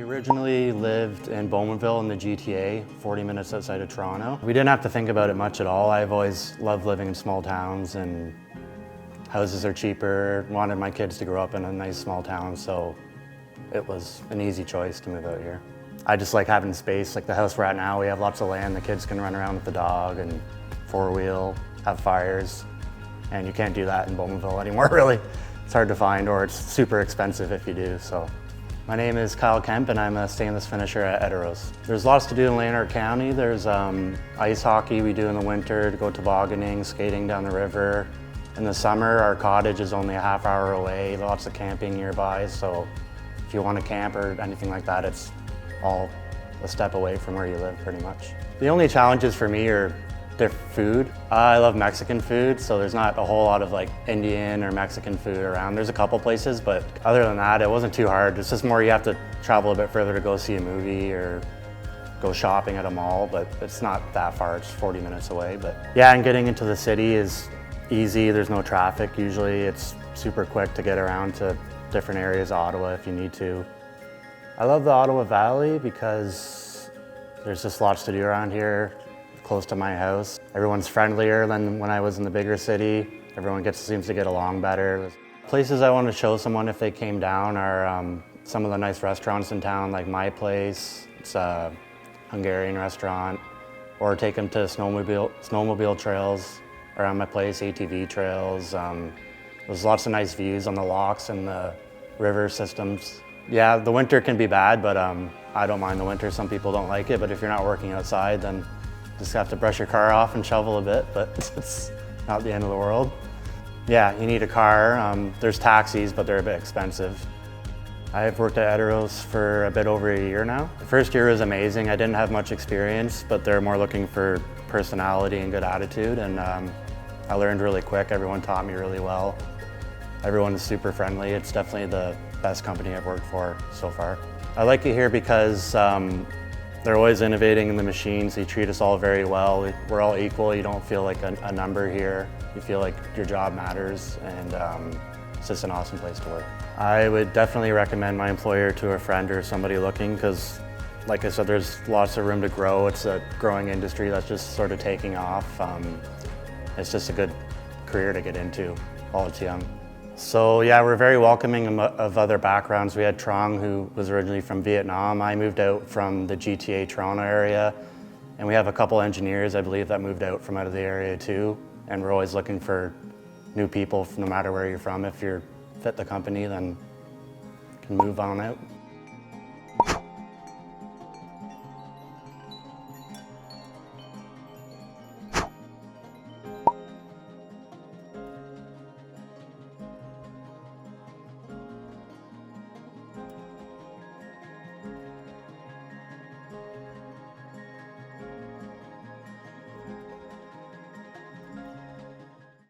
originally lived in Bowmanville in the GTA, 40 minutes outside of Toronto. We didn't have to think about it much at all. I've always loved living in small towns, and houses are cheaper. Wanted my kids to grow up in a nice small town, so it was an easy choice to move out here. I just like having space. Like the house we're at now, we have lots of land. The kids can run around with the dog and four-wheel, have fires, and you can't do that in Bowmanville anymore, really. It's hard to find, or it's super expensive if you do, so. My name is Kyle Kemp, and I'm a stainless finisher at Eteros. There's lots to do in Lanark County. There's ice hockey we do in the winter, to go tobogganing, skating down the river. In the summer, our cottage is only a half hour away. Lots of camping nearby, so if you want to camp or anything like that, it's all a step away from where you live, pretty much. The only challenges for me are different food. I love Mexican food, so there's not a whole lot of like Indian or Mexican food around. There's a couple places, but other than that, it wasn't too hard. It's just more you have to travel a bit further to go see a movie or go shopping at a mall, but it's not that far. It's 40 minutes away. But yeah, and getting into the city is easy. There's no traffic usually. It's super quick to get around to different areas of Ottawa if you need to. I love the Ottawa Valley because there's just lots to do around here, close to my house. Everyone's friendlier than when I was in the bigger city. Everyone seems to get along better. Places I want to show someone if they came down are some of the nice restaurants in town, like My Place. It's a Hungarian restaurant. Or take them to snowmobile trails around my place, ATV trails. There's lots of nice views on the locks and the river systems. Yeah, the winter can be bad, but I don't mind the winter. Some people don't like it, but if you're not working outside, then just have to brush your car off and shovel a bit, but it's not the end of the world. Yeah, you need a car. There's taxis, but they're a bit expensive. I've worked at Eteros for a bit over a year now. The first year was amazing. I didn't have much experience, but they're more looking for personality and good attitude, and I learned really quick. Everyone taught me really well. Everyone is super friendly. It's definitely the best company I've worked for so far. I like it here because they're always innovating in the machines. They treat us all very well. We're all equal. You don't feel like a number here. You feel like your job matters, and it's just an awesome place to work. I would definitely recommend my employer to a friend or somebody looking because, like I said, there's lots of room to grow. It's a growing industry that's just sort of taking off. It's just a good career to get into while it's young. So yeah, we're very welcoming of other backgrounds. We had Trong, who was originally from Vietnam. I moved out from the GTA Toronto area, and we have a couple engineers, I believe, that moved out from out of the area too. And we're always looking for new people, no matter where you're from. If you fit the company, then you can move on out.